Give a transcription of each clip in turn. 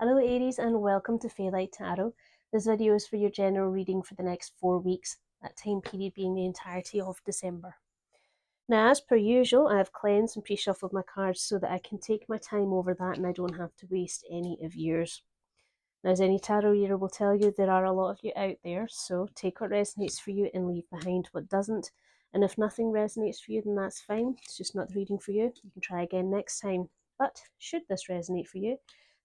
Hello Aries and welcome to Faylight Tarot. This video is for your general reading for the next 4 weeks, that time period being the entirety of December. Now as per usual, I have cleansed and pre-shuffled my cards so that I can take my time over that and I don't have to waste any of yours. Now as any tarot reader will tell you, there are a lot of you out there, so take what resonates for you and leave behind what doesn't. And if nothing resonates for you, then that's fine. It's just not the reading for you. You can try again next time. But should this resonate for you,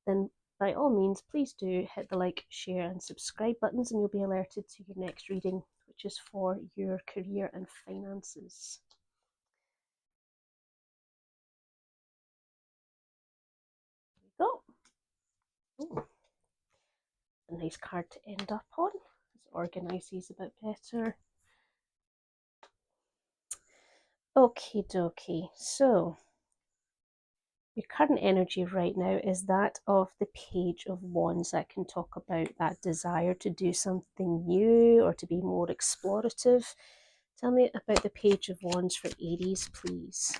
then by all means, please do hit the like, share and subscribe buttons and you'll be alerted to your next reading, which is for your career and finances. There we go. Ooh, a nice card to end up on. Let's organise these a bit better. Okie dokie, so your current energy right now is that of the Page of Wands. That can talk about that desire to do something new or to be more explorative. Tell me about the Page of Wands for Aries, please.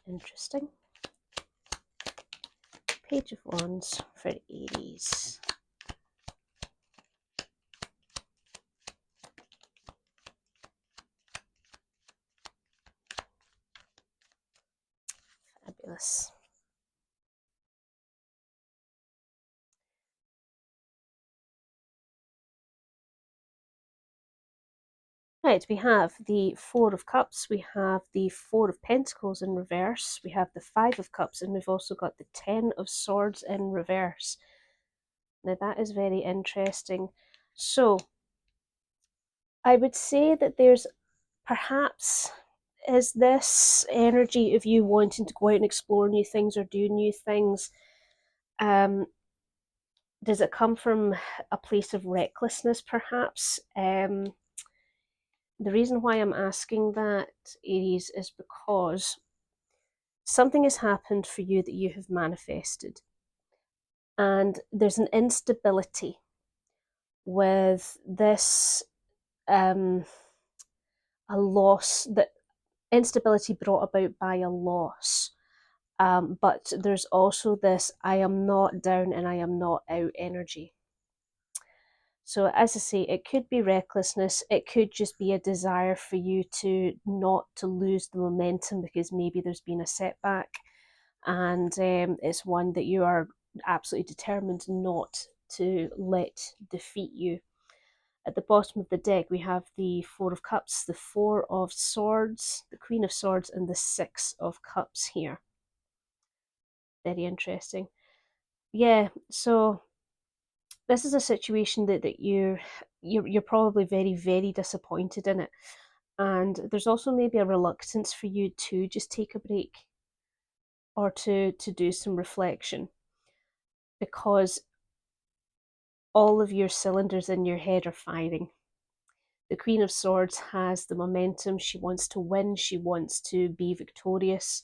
Interesting. Page of Wands for Aries. Fabulous. Right, we have the Four of Cups, we have the Four of Pentacles in reverse, we have the Five of Cups, and we've also got the Ten of Swords in reverse. Now that is very interesting. So I would say that there's perhaps is this energy of you wanting to go out and explore new things or do new things. Does it come from a place of recklessness perhaps? The reason why I'm asking that, Aries, is because something has happened for you that you have manifested. And there's an instability with this, a loss, that instability brought about by a loss. But there's also this I am not down and I am not out energy. So as I say, it could be recklessness. It could just be a desire for you to not to lose the momentum because maybe there's been a setback, and it's one that you are absolutely determined not to let defeat you. At the bottom of the deck, we have the Four of Cups, the Four of Swords, the Queen of Swords, and the Six of Cups here. Very interesting. Yeah, so this is a situation that you're probably very, very disappointed in it. And there's also maybe a reluctance for you to just take a break or to do some reflection, because all of your cylinders in your head are firing. The Queen of Swords has the momentum. She wants to win. She wants to be victorious.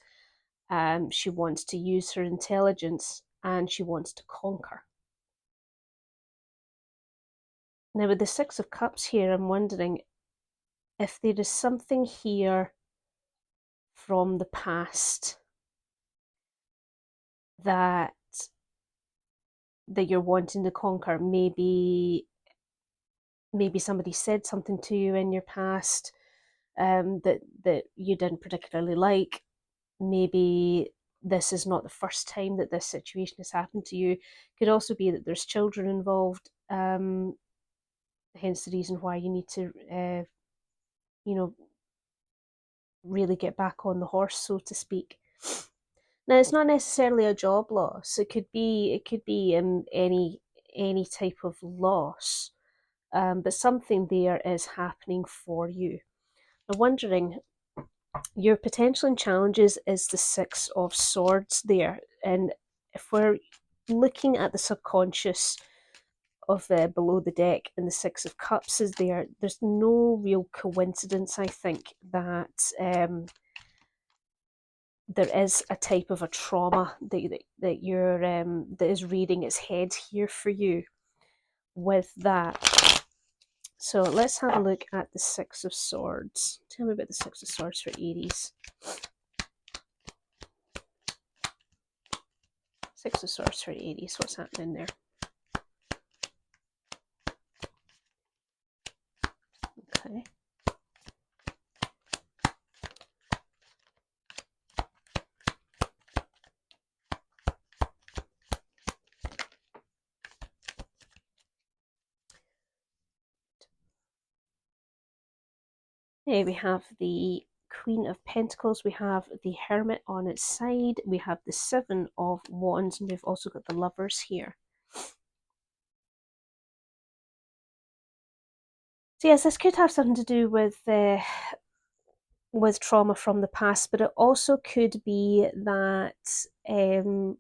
She wants to use her intelligence and she wants to conquer. Now with the Six of Cups here, I'm wondering if there is something here from the past that you're wanting to conquer. Maybe somebody said something to you in your past that you didn't particularly like. Maybe this is not the first time that this situation has happened to you. Could also be that there's children involved, hence the reason why you need to really get back on the horse, so to speak. Now it's not necessarily a job loss. It could be any type of loss, but something there is happening for you. I'm wondering, your potential and challenges is the Six of Swords there, and if we're looking at the subconscious of below the deck and the Six of Cups is there, there's no real coincidence, I think, that there is a type of a trauma that you're that is rearing its head here for you with that. So let's have a look at the Six of Swords. Tell me about the Six of Swords for Aries. Six of Swords for Aries. What's happening there? Okay. Here we have the Queen of Pentacles, we have the Hermit on its side, we have the Seven of Wands, and we've also got the Lovers here. So yes, this could have something to do with trauma from the past, but it also could be that the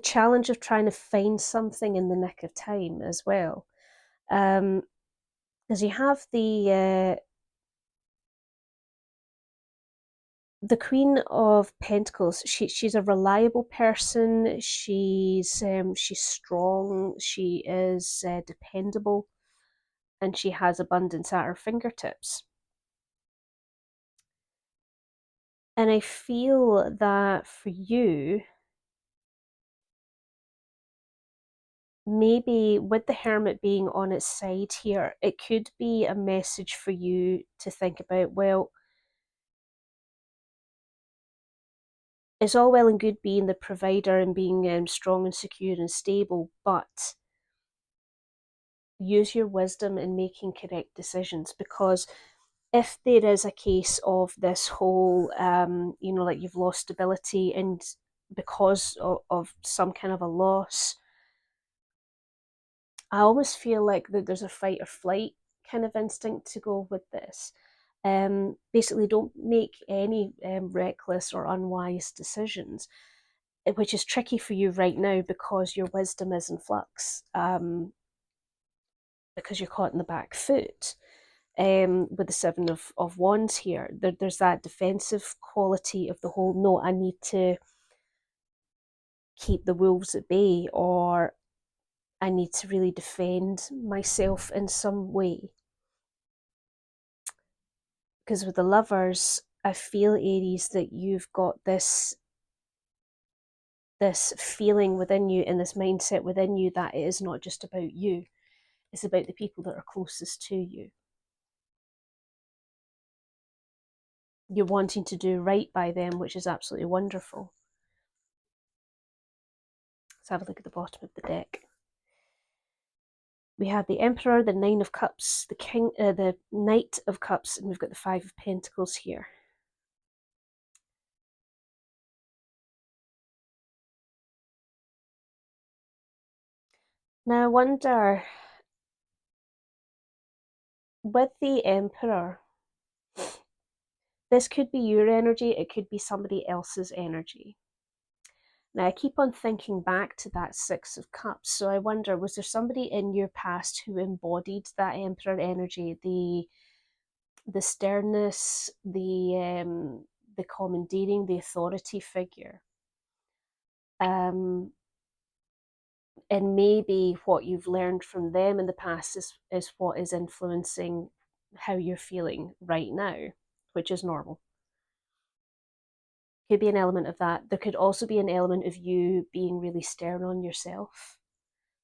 challenge of trying to find something in the nick of time as well. Because you have the Queen of Pentacles. She's a reliable person. She's strong. She is dependable, and she has abundance at her fingertips. And I feel that for you, maybe with the Hermit being on its side here, it could be a message for you to think about, well, it's all well and good being the provider and being strong and secure and stable, but use your wisdom in making correct decisions. Because if there is a case of this whole, like you've lost stability and because of some kind of a loss, I almost feel like that there's a fight or flight kind of instinct to go with this. Basically, don't make any reckless or unwise decisions, which is tricky for you right now because your wisdom is in flux, because you're caught in the back foot. With the Seven of Wands here, there's that defensive quality of the whole, no, I need to keep the wolves at bay, or I need to really defend myself in some way. Because with the Lovers, I feel, Aries, that you've got this feeling within you and this mindset within you that it is not just about you, it's about the people that are closest to you. You're wanting to do right by them, which is absolutely wonderful. Let's have a look at the bottom of the deck. We have the Emperor, the Nine of Cups, the Knight of Cups, and we've got the Five of Pentacles here. Now I wonder, with the Emperor, this could be your energy, it could be somebody else's energy. Now I keep on thinking back to that Six of Cups, so I wonder, was there somebody in your past who embodied that Emperor energy, the sternness, the commandeering, the authority figure? And maybe what you've learned from them in the past is what is influencing how you're feeling right now, which is normal. Could be an element of that. There could also be an element of you being really stern on yourself,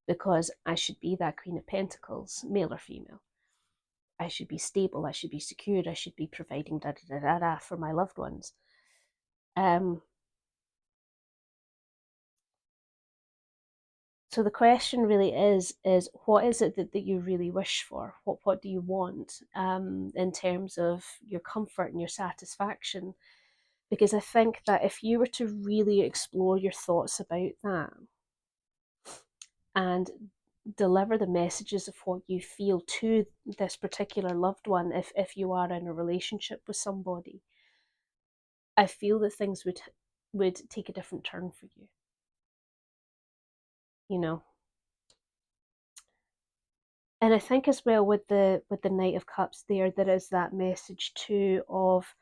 because I should be that Queen of Pentacles, male or female. I should be stable, I should be secured, I should be providing da da da da da for my loved ones. So the question really is what is it that you really wish for? What do you want, in terms of your comfort and your satisfaction? Because I think that if you were to really explore your thoughts about that and deliver the messages of what you feel to this particular loved one, if you are in a relationship with somebody, I feel that things would take a different turn for you. You know, and I think as well with the Knight of Cups there is that message too of,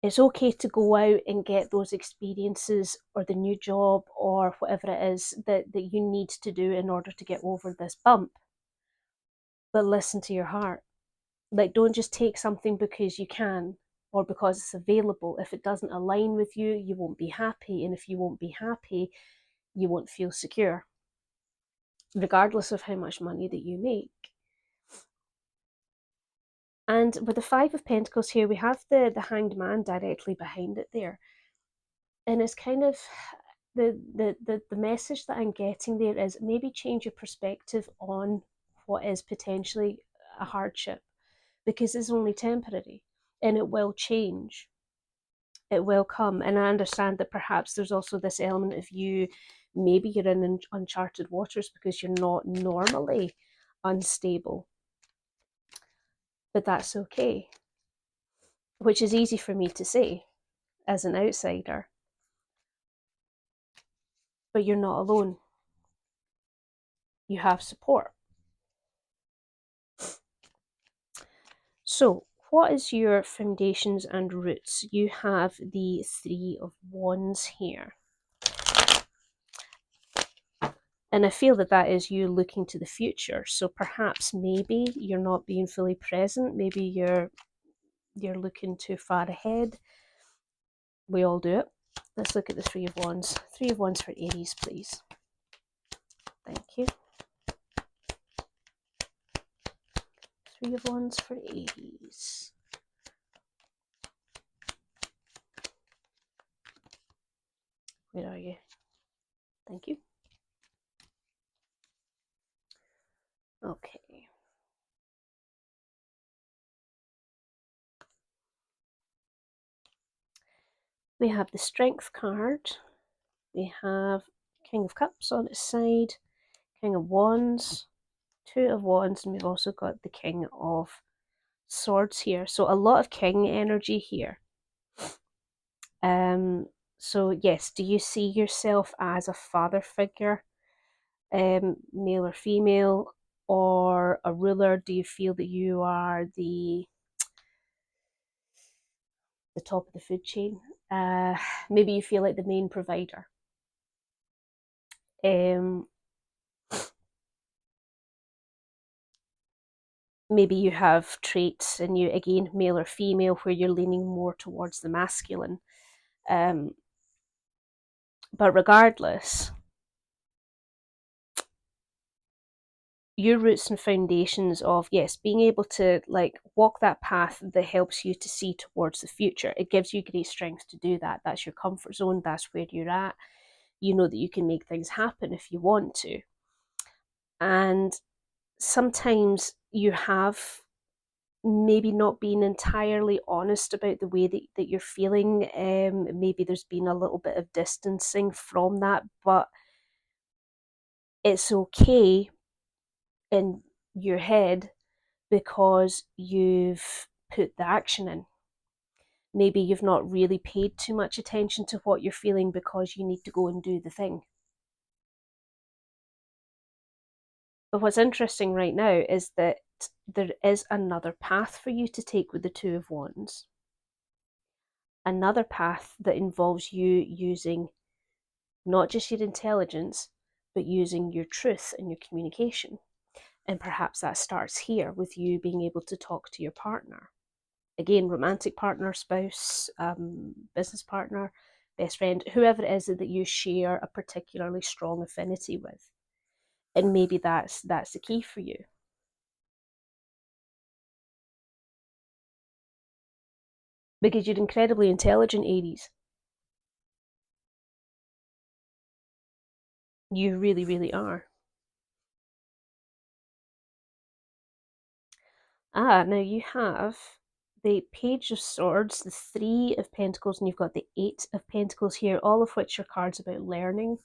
it's okay to go out and get those experiences or the new job or whatever it is that you need to do in order to get over this bump. But listen to your heart. Like, don't just take something because you can. or because it's available. If it doesn't align with you, you won't be happy. And if you won't be happy, you won't feel secure, regardless of how much money that you make. And with the Five of Pentacles here, we have the Hanged Man directly behind it there. And it's kind of the message that I'm getting there is maybe change your perspective on what is potentially a hardship, because it's only temporary and it will change. It will come. And I understand that perhaps there's also this element of you, maybe you're in uncharted waters because you're not normally unstable. But that's okay, which is easy for me to say as an outsider. But you're not alone. You have support. So, what is your foundations and roots? You have the Three of Wands here. And I feel that that is you looking to the future. So perhaps maybe you're not being fully present. Maybe you're looking too far ahead. We all do it. Let's look at the Three of Wands. Three of Wands for Aries, please. Thank you. Three of Wands for Aries. Where are you? Thank you. Okay. We have the Strength card. We have King of Cups on its side, King of Wands, Two of Wands, and we've also got the King of Swords here. So a lot of King energy here. So yes, do you see yourself as a father figure, male or female, or a ruler? Do you feel that you are the top of the food chain? Maybe you feel like the main provider. Maybe you have traits in you, again, male or female, where you're leaning more towards the masculine. But regardless, your roots and foundations of, yes, being able to like walk that path that helps you to see towards the future, it gives you great strength to do that. That's your comfort zone. That's where you're at. You know that you can make things happen if you want to. And sometimes you have maybe not been entirely honest about the way that you're feeling. Maybe there's been a little bit of distancing from that, but it's okay in your head because you've put the action in. Maybe you've not really paid too much attention to what you're feeling because you need to go and do the thing. But what's interesting right now is that there is another path for you to take with the Two of Wands. Another path that involves you using not just your intelligence, but using your truth and your communication. And perhaps that starts here with you being able to talk to your partner. Again, romantic partner, spouse, business partner, best friend, whoever it is that you share a particularly strong affinity with. And maybe that's the key for you. Because you're incredibly intelligent, Aries. You really, really are. Now you have the Page of Swords, the Three of Pentacles, and you've got the Eight of Pentacles here, all of which are cards about learning.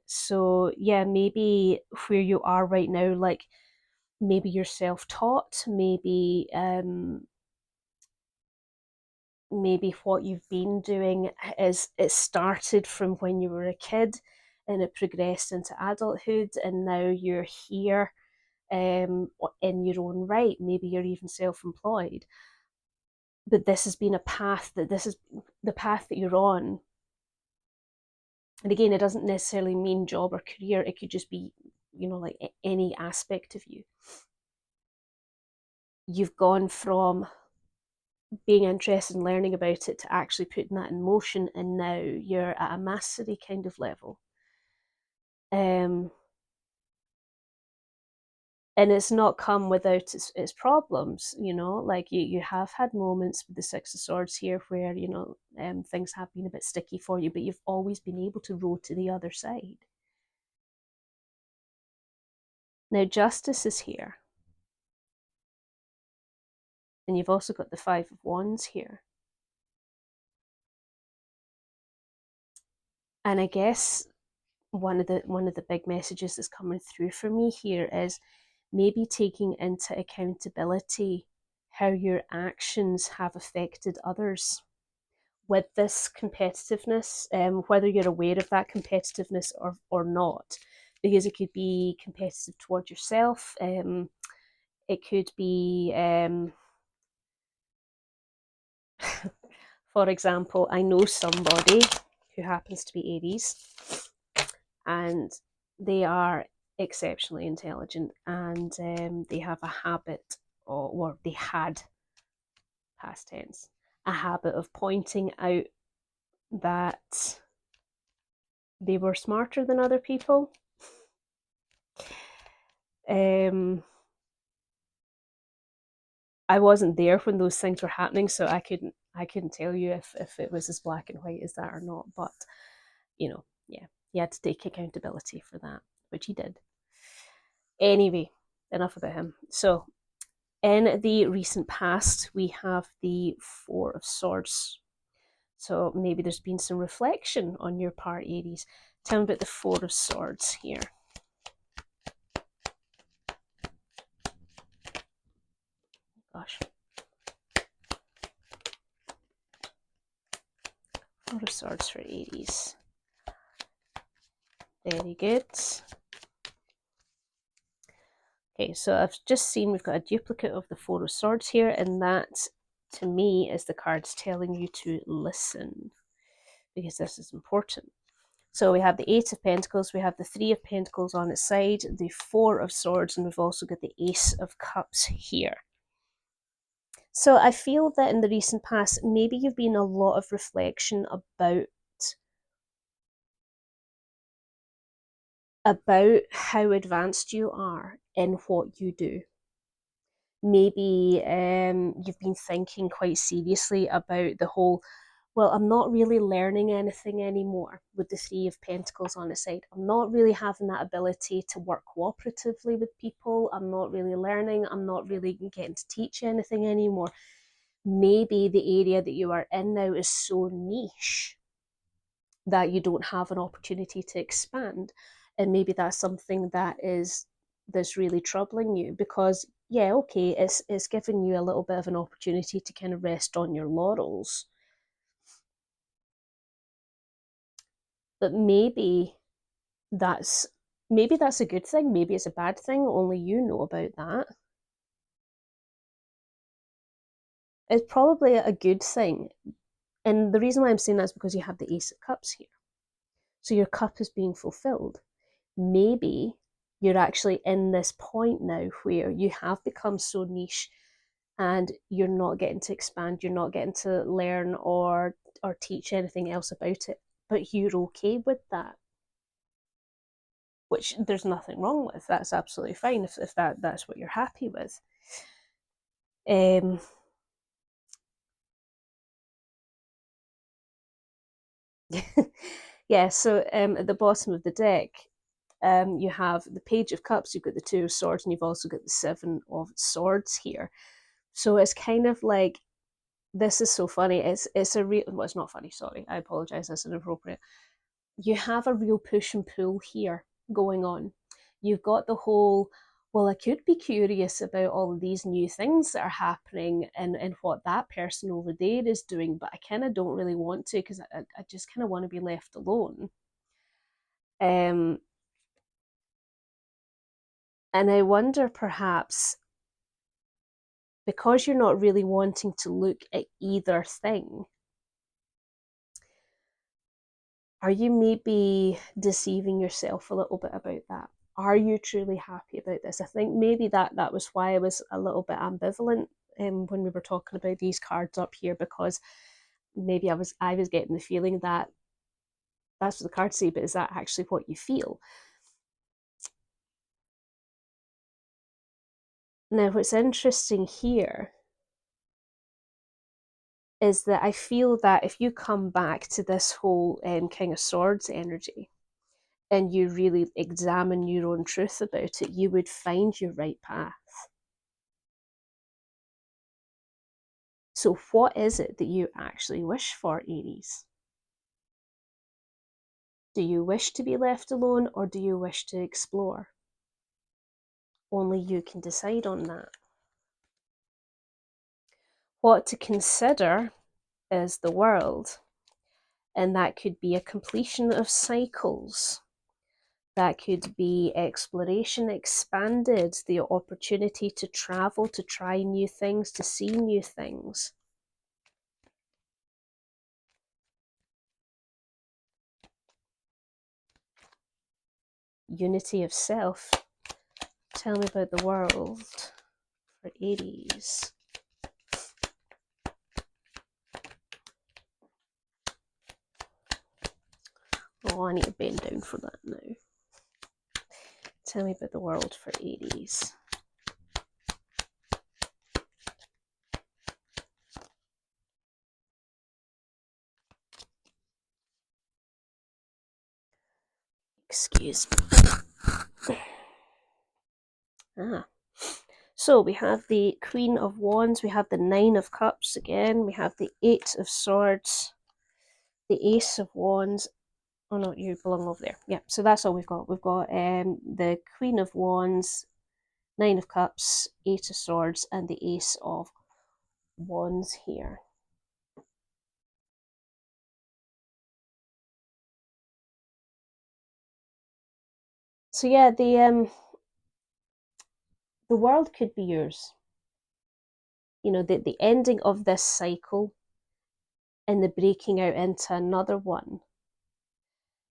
So yeah, maybe where you are right now, like maybe you're self-taught, maybe what you've been doing is it started from when you were a kid and it progressed into adulthood, and now you're here in your own right. Maybe you're even self-employed, but this has been a path that this is the path that you're on. And again, it doesn't necessarily mean job or career. It could just be, like any aspect of you. You've gone from being interested in learning about it to actually putting that in motion, and now you're at a mastery kind of level. Um, and it's not come without its problems, you know, like you have had moments with the Six of Swords here where, you know, things have been a bit sticky for you, but you've always been able to row to the other side. Now, justice is here. And you've also got the Five of Wands here. And I guess one of the big messages that's coming through for me here is maybe taking into accountability how your actions have affected others with this competitiveness, whether you're aware of that competitiveness or not, because it could be competitive towards yourself. It could be, for example, I know somebody who happens to be Aries, and they are exceptionally intelligent, and they have a habit, or they had, past tense, a habit of pointing out that they were smarter than other people. Um, I wasn't there when those things were happening, so I couldn't tell you if it was as black and white as that or not. But you know, yeah, he had to take accountability for that, which he did. Anyway, enough about him. So, in the recent past, we have the Four of Swords. So maybe there's been some reflection on your part, Aries. Tell me about the Four of Swords here. Gosh. Four of Swords for Aries. Very good. Okay, so I've just seen we've got a duplicate of the Four of Swords here, and that, to me, is the cards telling you to listen, because this is important. So we have the Eight of Pentacles, we have the Three of Pentacles on its side, the Four of Swords, and we've also got the Ace of Cups here. So I feel that in the recent past, maybe you've been a lot of reflection about how advanced you are in what you do. Maybe you've been thinking quite seriously about the whole, well, I'm not really learning anything anymore with the Three of Pentacles on the side. I'm not really having that ability to work cooperatively with people. I'm not really learning. I'm not really getting to teach anything anymore. Maybe the area that you are in now is so niche that you don't have an opportunity to expand. And maybe that's something that's really troubling you, because yeah, okay, it's giving you a little bit of an opportunity to kind of rest on your laurels. But that's maybe that's a good thing, maybe it's a bad thing, only you know about that. It's probably a good thing. And the reason why I'm saying that is because you have the Ace of Cups here. So your cup is being fulfilled. Maybe you're actually in this point now where you have become so niche and you're not getting to expand, you're not getting to learn or teach anything else about it, but you're okay with that, which there's nothing wrong with. That's absolutely fine if that's what you're happy with. Um, yeah, so at the bottom of the deck, you have the Page of Cups, you've got the Two of Swords, and you've also got the Seven of Swords here. So it's kind of like, this is so funny. It's a real, well, it's not funny, sorry, I apologize, that's inappropriate. You have a real push and pull here going on. You've got the whole, well, I could be curious about all of these new things that are happening and what that person over there is doing, but I kind of don't really want to, because I just kind of want to be left alone. And I wonder, perhaps because you're not really wanting to look at either thing, are you maybe deceiving yourself a little bit about that? Are you truly happy about this? I think maybe that was why I was a little bit ambivalent when we were talking about these cards up here, because maybe I was getting the feeling that that's what the cards say, but is that actually what you feel? Now, what's interesting here is that I feel that if you come back to this whole King of Swords energy and you really examine your own truth about it, you would find your right path. So what is it that you actually wish for, Aries? Do you wish to be left alone, or do you wish to explore? Only you can decide on that. What to consider is the world, and that could be a completion of cycles. That could be exploration expanded, the opportunity to travel, to try new things, to see new things. Unity of self. Tell me about the world for Aries. Oh, I need to bend down for that now. Tell me about the world for Aries. Excuse me. So we have the Queen of Wands, we have the Nine of Cups again, we have the Eight of Swords, the Ace of Wands. Oh no, you belong over there. Yeah, so that's all we've got. We've got the Queen of Wands, Nine of Cups, Eight of Swords, and the Ace of Wands here. So yeah, the world could be yours. You know, the ending of this cycle and the breaking out into another one.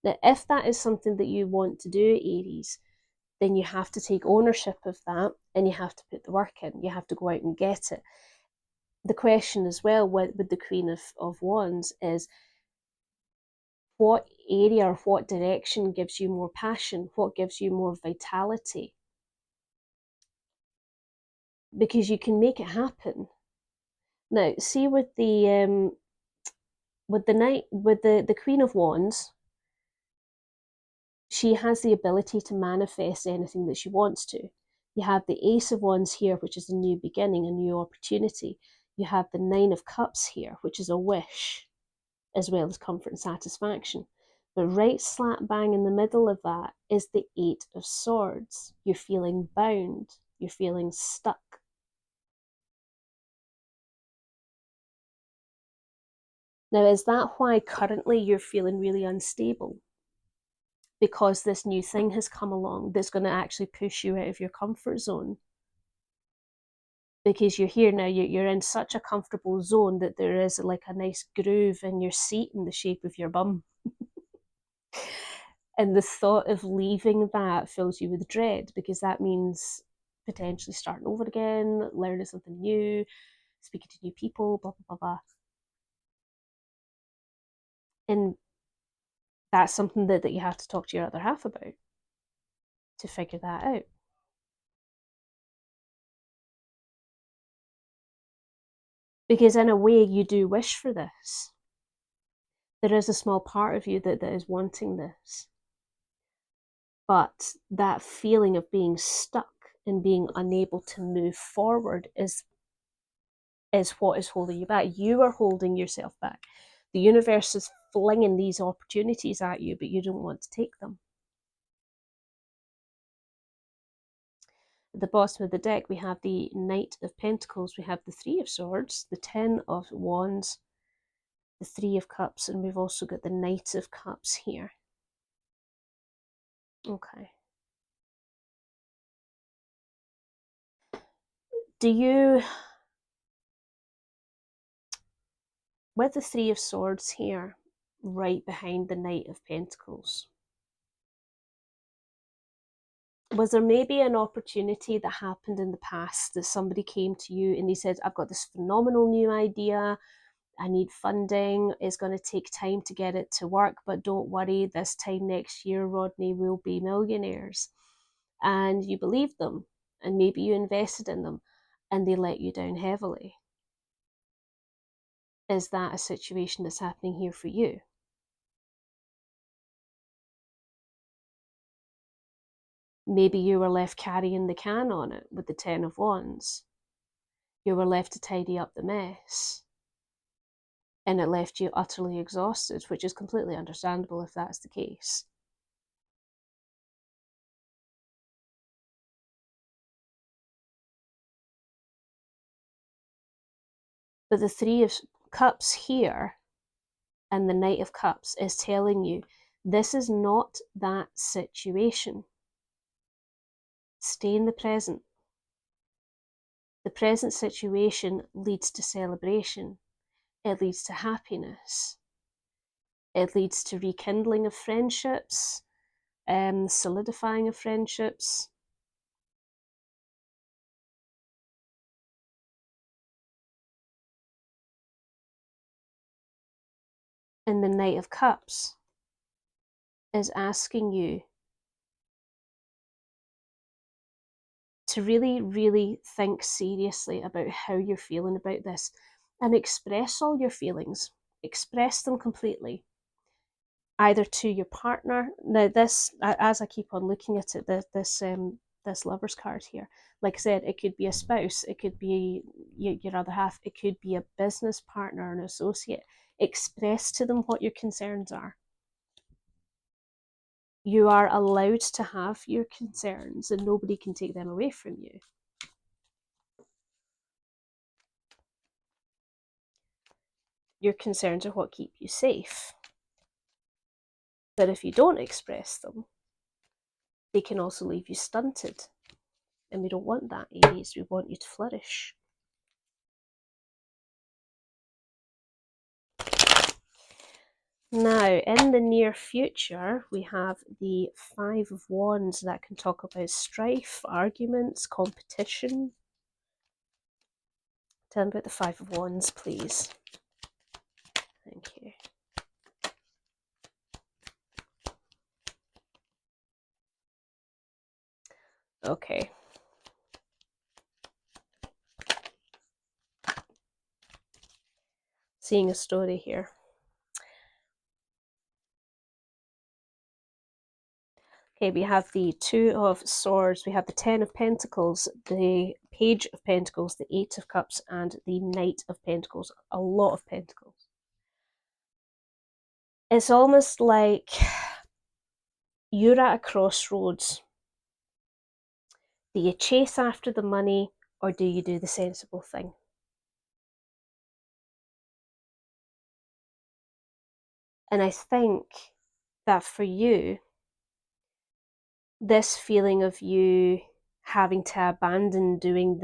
Now, if that is something that you want to do, Aries, then you have to take ownership of that and you have to put the work in. You have to go out and get it. The question as well with the Queen of Wands is, what area or what direction gives you more passion? What gives you more vitality? Because you can make it happen. Now, see with the Queen of Wands, she has the ability to manifest anything that she wants to. You have the Ace of Wands here, which is a new beginning, a new opportunity. You have the Nine of Cups here, which is a wish, as well as comfort and satisfaction. But right slap bang in the middle of that is the Eight of Swords. You're feeling bound. You're feeling stuck. Now, is that why currently you're feeling really unstable? Because this new thing has come along that's going to actually push you out of your comfort zone. Because you're here now, you're in such a comfortable zone that there is like a nice groove in your seat in the shape of your bum. And the thought of leaving that fills you with dread, because that means potentially starting over again, learning something new, speaking to new people, blah, blah, blah, blah. And that's something that you have to talk to your other half about to figure that out. Because in a way, you do wish for this. There is a small part of you that is wanting this. But that feeling of being stuck and being unable to move forward is what is holding you back. You are holding yourself back. The universe is flinging these opportunities at you, but you don't want to take them. At the bottom of the deck, we have the Knight of Pentacles, we have the Three of Swords, the Ten of Wands, the Three of Cups, and we've also got the Knight of Cups here. Okay. Do you, with the Three of Swords here, right behind the Knight of Pentacles, Was there maybe an opportunity that happened in the past that somebody came to you and they said, I've got this phenomenal new idea, I need funding, it's going to take time to get it to work, but don't worry, this time next year, Rodney, will be millionaires. And you believed them, and maybe you invested in them, and they let you down heavily. Is that a situation that's happening here for you? Maybe you were left carrying the can on it with the Ten of Wands. You were left to tidy up the mess. And it left you utterly exhausted, which is completely understandable if that's the case. But the Three of Cups here and the Knight of Cups is telling you this is not that situation. Stay in the present. The present situation leads to celebration. It leads to happiness. It leads to rekindling of friendships, solidifying of friendships. And the Knight of Cups is asking you to really, really think seriously about how you're feeling about this and express all your feelings. Express them completely, either to your partner. Now, this, as I keep on looking at it, this Lover's card here, like I said, it could be a spouse, it could be your other half, it could be a business partner, an associate. Express to them what your concerns are. You are allowed to have your concerns, and nobody can take them away from you. Your concerns are what keep you safe. But if you don't express them, they can also leave you stunted. And we don't want that, Aries. We want you to flourish. Now, in the near future, we have the Five of Wands that can talk about strife, arguments, competition. Tell me about the Five of Wands, please. Thank you. Okay. Seeing a story here. Okay, we have the Two of Swords, we have the Ten of Pentacles, the Page of Pentacles, the Eight of Cups, and the Knight of Pentacles. A lot of Pentacles. It's almost like you're at a crossroads. Do you chase after the money, or do you do the sensible thing? And I think that for you, this feeling of you having to abandon doing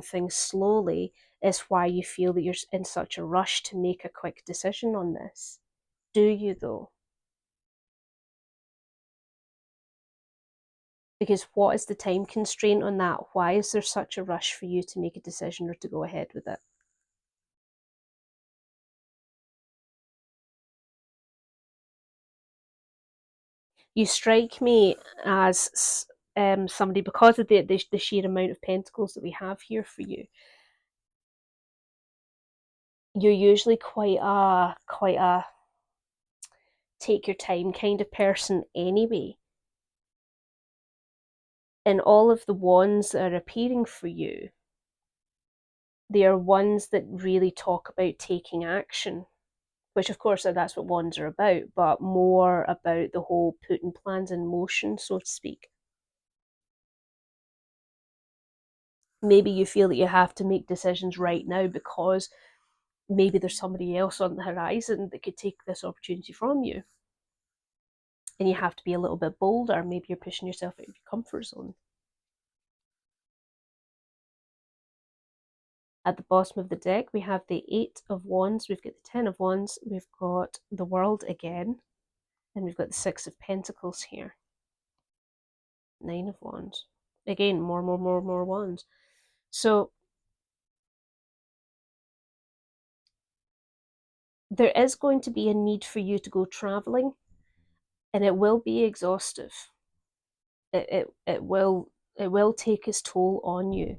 things slowly is why you feel that you're in such a rush to make a quick decision on this. Do you though? Because what is the time constraint on that? Why is there such a rush for you to make a decision or to go ahead with it? You strike me as somebody, because of the sheer amount of pentacles that we have here for you, you're usually quite a take your time kind of person anyway. And all of the wands that are appearing for you, they are ones that really talk about taking action, which of course that's what wands are about, but more about the whole putting plans in motion, so to speak. Maybe you feel that you have to make decisions right now because maybe there's somebody else on the horizon that could take this opportunity from you. And you have to be a little bit bolder. Maybe you're pushing yourself out of your comfort zone. At the bottom of the deck, we have the Eight of Wands, we've got the Ten of Wands, we've got the World again, and we've got the Six of Pentacles here. Nine of Wands. Again, more wands. So there is going to be a need for you to go traveling, and it will be exhaustive. It will take its toll on you.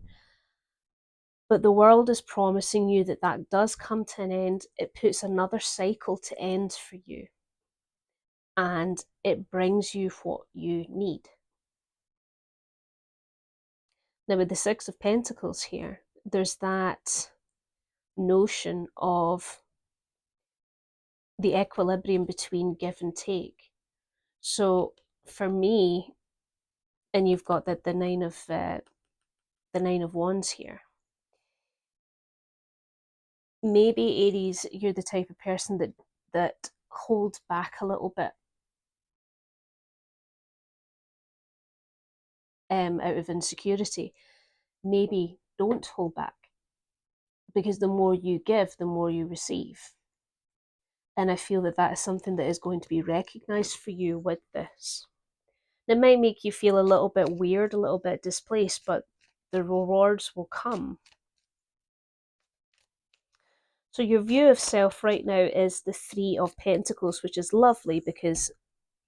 But the world is promising you that that does come to an end. It puts another cycle to end for you, and it brings you what you need. Now, with the Six of Pentacles here, there's that notion of the equilibrium between give and take. So for me, and you've got the nine of wands here. Maybe Aries, you're the type of person that holds back a little bit out of insecurity. Maybe don't hold back, because the more you give, the more you receive. And I feel that that is something that is going to be recognized for you with this. It might make you feel a little bit weird, a little bit displaced, but the rewards will come. So your view of self right now is the Three of Pentacles, which is lovely because,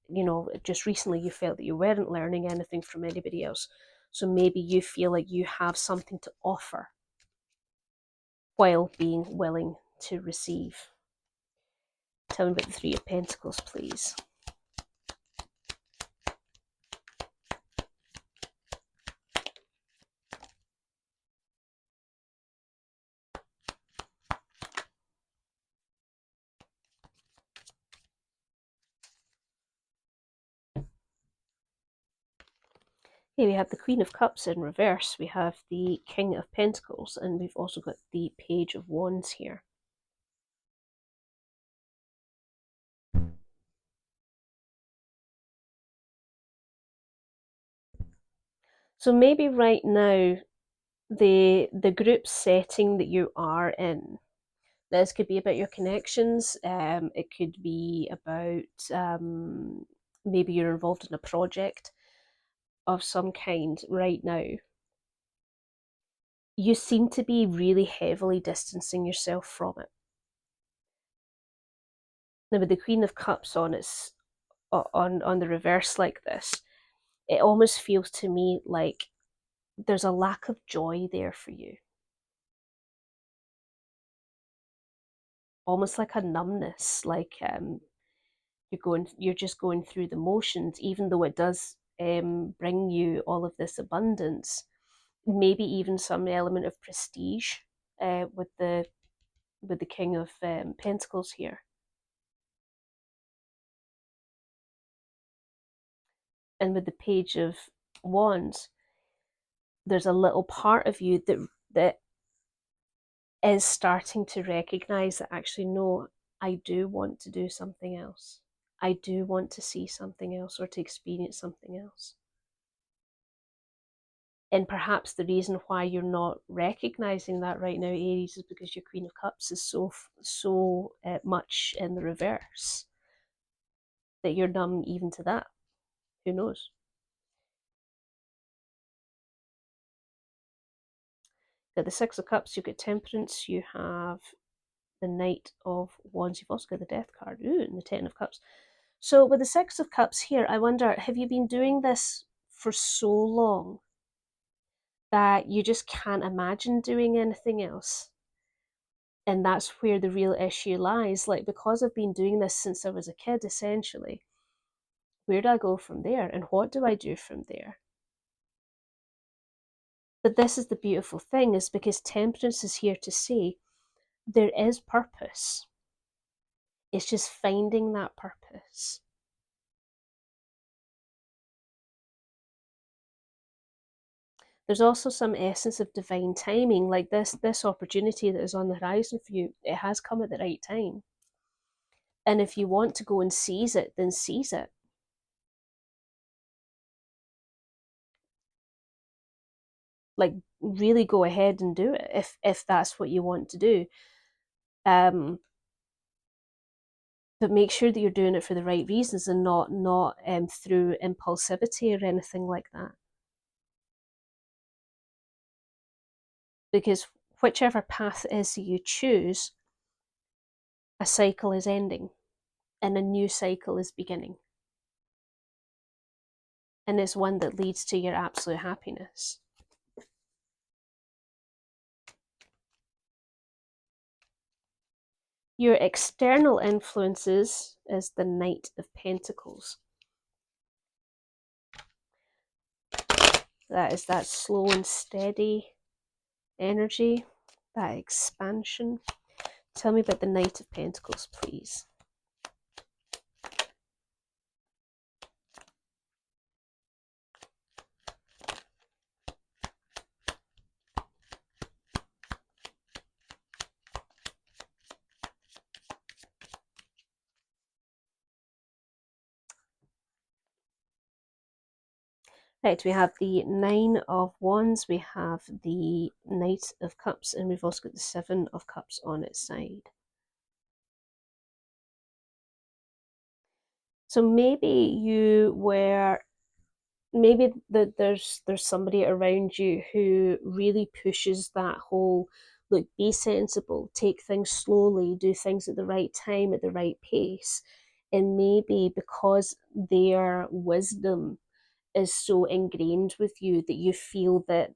you know, just recently you felt that you weren't learning anything from anybody else. So maybe you feel like you have something to offer while being willing to receive. Tell me about the Three of Pentacles, please. Here we have the Queen of Cups in reverse, we have the King of Pentacles, and we've also got the Page of Wands here. So maybe right now, the group setting that you are in, this could be about your connections, it could be about maybe you're involved in a project of some kind right now. You seem to be really heavily distancing yourself from it. Now, with the Queen of Cups on its on the reverse like this, it almost feels to me like there's a lack of joy there for you. Almost like a numbness, like you're just going through the motions, even though it does bring you all of this abundance, maybe even some element of prestige with the King of Pentacles here. And with the Page of Wands, there's a little part of you that is starting to recognize that actually, no, I do want to do something else. I do want to see something else or to experience something else. And perhaps the reason why you're not recognizing that right now, Aries, is because your Queen of Cups is so much in the reverse that you're numb even to that. Who knows? Got the Six of Cups, you've got Temperance, you have the Knight of Wands, you've also got the Death card, ooh, and the Ten of Cups. So with the Six of Cups here, I wonder, have you been doing this for so long that you just can't imagine doing anything else? And that's where the real issue lies. Like, because I've been doing this since I was a kid, essentially, where do I go from there? And what do I do from there? But this is the beautiful thing, is because Temperance is here to say there is purpose. It's just finding that purpose. There's also some essence of divine timing, like this opportunity that is on the horizon for you. It has come at the right time. And if you want to go and seize it, then seize it. Like, really go ahead and do it if that's what you want to do. But make sure that you're doing it for the right reasons and not through impulsivity or anything like that. Because whichever path it is that you choose, a cycle is ending and a new cycle is beginning. And it's one that leads to your absolute happiness. Your external influences is the Knight of Pentacles. That is that slow and steady energy, that expansion. Tell me about the Knight of Pentacles, please. Right, we have the Nine of Wands, we have the Knight of Cups, and we've also got the Seven of Cups on its side. So maybe there's somebody around you who really pushes that whole, look, be sensible, take things slowly, do things at the right time, at the right pace. And maybe because their wisdom is so ingrained with you that you feel that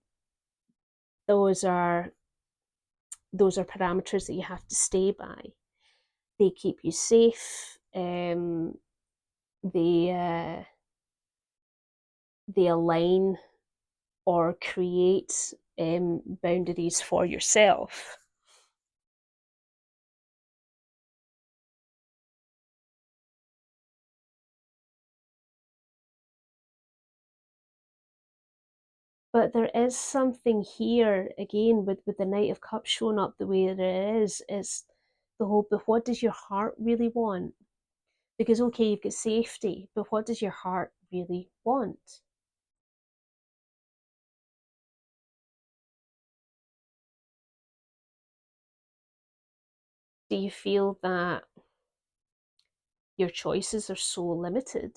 those are parameters that you have to stay by. They keep you safe. They align or create boundaries for yourself. But there is something here again with the Knight of Cups showing up the way that it is the whole, but what does your heart really want? Because okay, you've got safety, but what does your heart really want? Do you feel that your choices are so limited?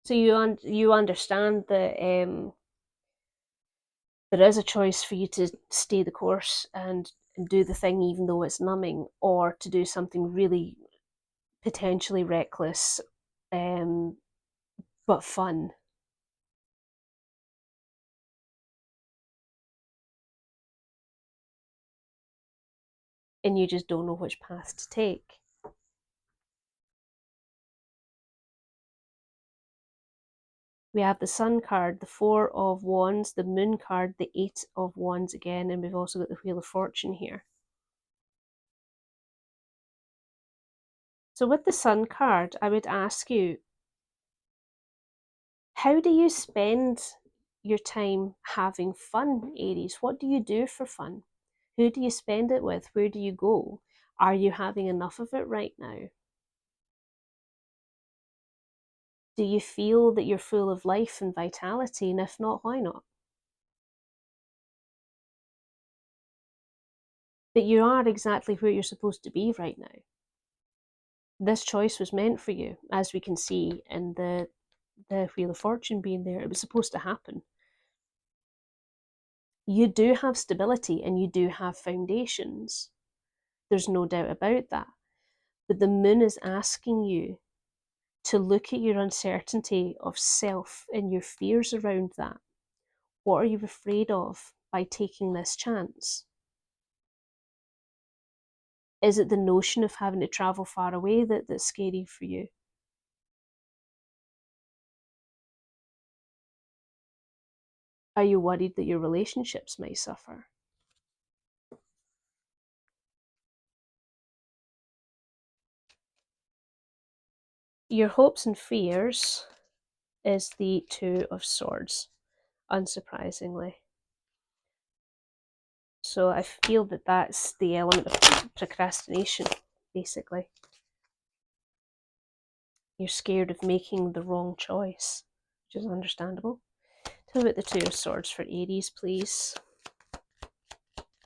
So you understand that there is a choice for you to stay the course and do the thing even though it's numbing, or to do something really potentially reckless, um, but fun. And you just don't know which path to take. We have the Sun card, the Four of Wands, the Moon card, the Eight of Wands again, and we've also got the Wheel of Fortune here. So with the Sun card, I would ask you, how do you spend your time having fun, Aries? What do you do for fun? Who do you spend it with? Where do you go? Are you having enough of it right now? Do you feel that you're full of life and vitality? And if not, why not? But you are exactly where you're supposed to be right now. This choice was meant for you, as we can see in the Wheel of Fortune being there. It was supposed to happen. You do have stability and you do have foundations. There's no doubt about that. But the moon is asking you to look at your uncertainty of self and your fears around that. What are you afraid of by taking this chance? Is it the notion of having to travel far away that's scary for you? Are you worried that your relationships might suffer? Your hopes and fears is the Two of Swords, unsurprisingly. So I feel that that's the element of procrastination, basically. You're scared of making the wrong choice, which is understandable. Tell me about the Two of Swords for Aries, please.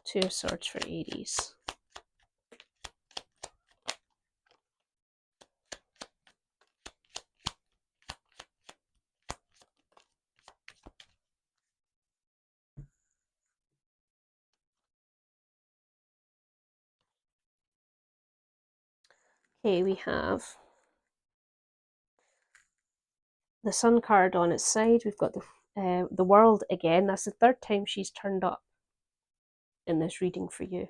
Two of Swords for Aries. Okay, we have the Sun card on its side. We've got the World again. That's the third time she's turned up in this reading for you.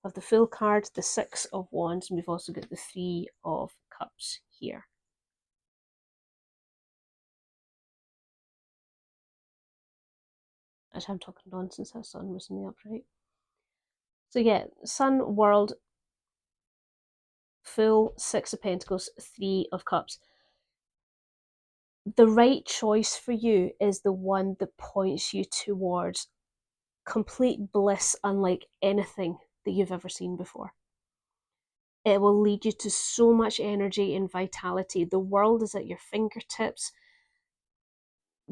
Of the Fool card, the Six of Wands, and we've also got the Three of Cups here. Actually, I'm talking nonsense. That Sun was in the upright. So yeah, Sun, World, Fool, Six of Pentacles, Three of Cups. The right choice for you is the one that points you towards complete bliss unlike anything that you've ever seen before. It will lead you to so much energy and vitality. The world is at your fingertips.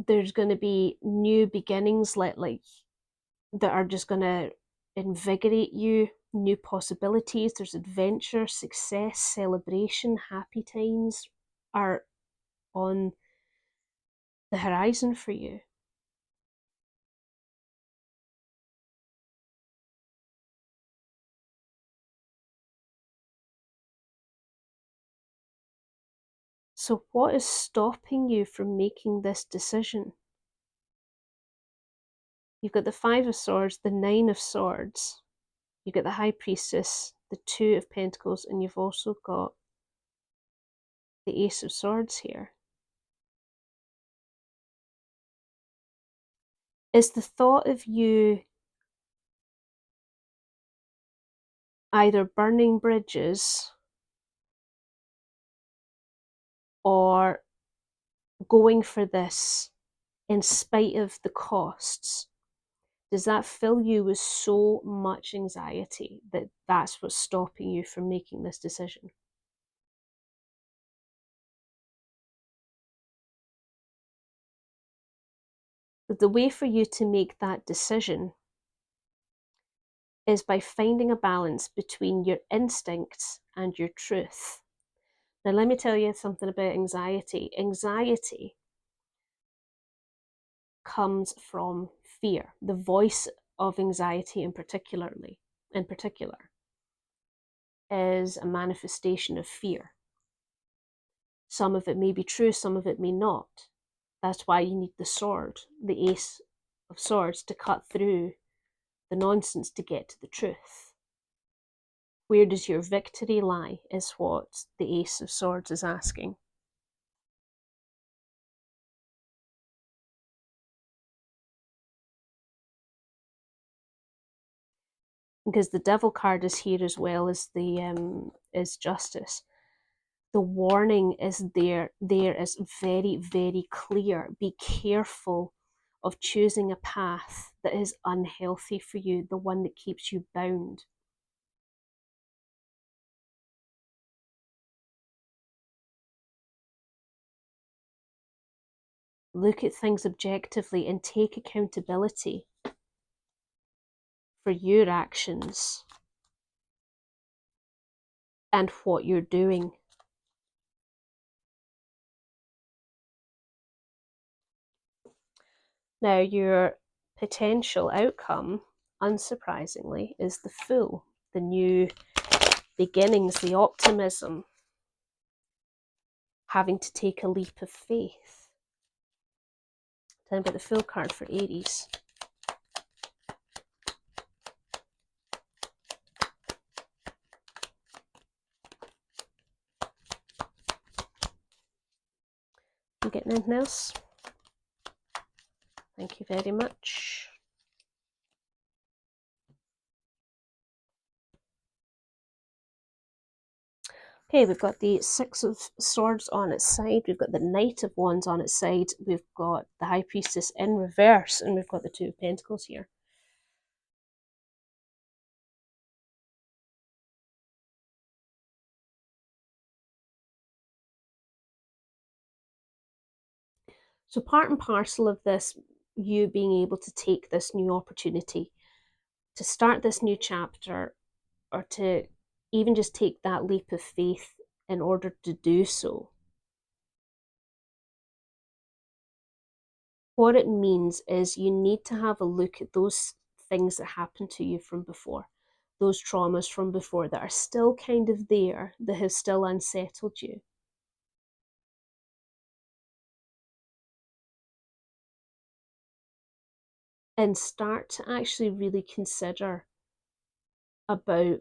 There's going to be new beginnings like that are just going to invigorate you, new possibilities. There's adventure, success, celebration, happy times are on the horizon for you. So what is stopping you from making this decision? You've got the Five of Swords, the Nine of Swords, you've got the High Priestess, the Two of Pentacles, and you've also got the Ace of Swords here. Is the thought of you either burning bridges or going for this in spite of the costs, does that fill you with so much anxiety that that's what's stopping you from making this decision? But the way for you to make that decision is by finding a balance between your instincts and your truth. Now, let me tell you something about anxiety. Anxiety comes from fear. The voice of anxiety in particular is a manifestation of fear. Some of it may be true, some of it may not. That's why you need the sword, the Ace of Swords, to cut through the nonsense to get to the truth. Where does your victory lie, is what the Ace of Swords is asking. Because the Devil card is here as well as the is Justice. The warning is there is very, very clear. Be careful of choosing a path that is unhealthy for you, the one that keeps you bound. Look at things objectively and take accountability for your actions and what you're doing. Now, your potential outcome, unsurprisingly, is the Fool, the new beginnings, the optimism, having to take a leap of faith. Tell me about the Fool card for Aries. You getting anything else? Thank you very much. Okay, we've got the Six of Swords on its side, we've got the Knight of Wands on its side, we've got the High Priestess in reverse, and we've got the Two of Pentacles here. So part and parcel of this, you being able to take this new opportunity, to start this new chapter, or to even just take that leap of faith in order to do so. What it means is you need to have a look at those things that happened to you from before, those traumas from before that are still kind of there, that have still unsettled you. And start to actually really consider about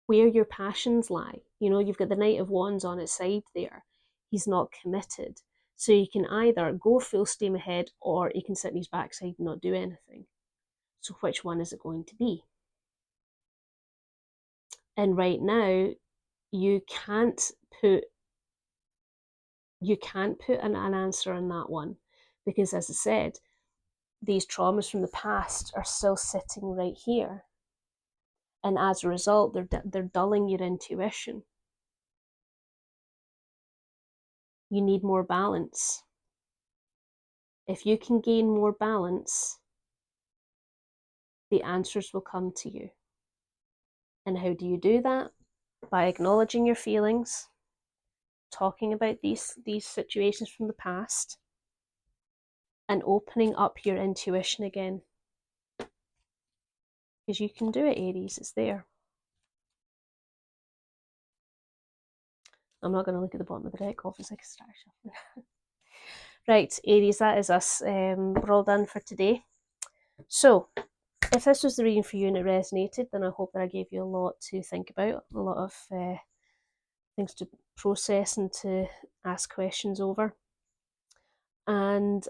where your passions lie. You know, you've got the Knight of Wands on its side there. He's not committed. So you can either go full steam ahead or he can sit in his backside and not do anything. So which one is it going to be? And right now, you can't put an answer on that one, because as I said, these traumas from the past are still sitting right here, and as a result, they're dulling your intuition. You need more balance. If you can gain more balance, the answers will come to you. And how do you do that? By acknowledging your feelings, talking about these situations from the past, and opening up your intuition again. Because you can do it, Aries, it's there. I'm not going to look at the bottom of the deck, obviously, I can start shuffling. Right, Aries, that is us. We're all done for today. So, if this was the reading for you and it resonated, then I hope that I gave you a lot to think about, a lot of things to process and to ask questions over. And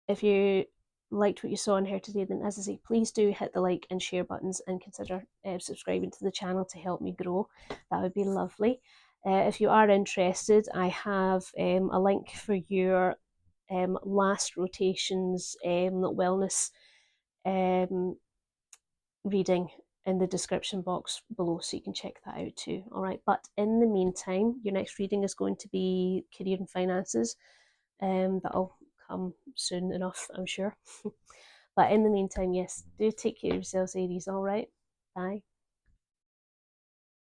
if you liked what you saw and heard today, then as I say, please do hit the like and share buttons and consider subscribing to the channel to help me grow. That would be lovely. If you are interested, I have a link for your last rotations wellness reading in the description box below, so you can check that out too. All right, but in the meantime, your next reading is going to be career and finances. That'll come soon enough, I'm sure. But in the meantime, yes, do take care of yourselves, Aries. All right, bye.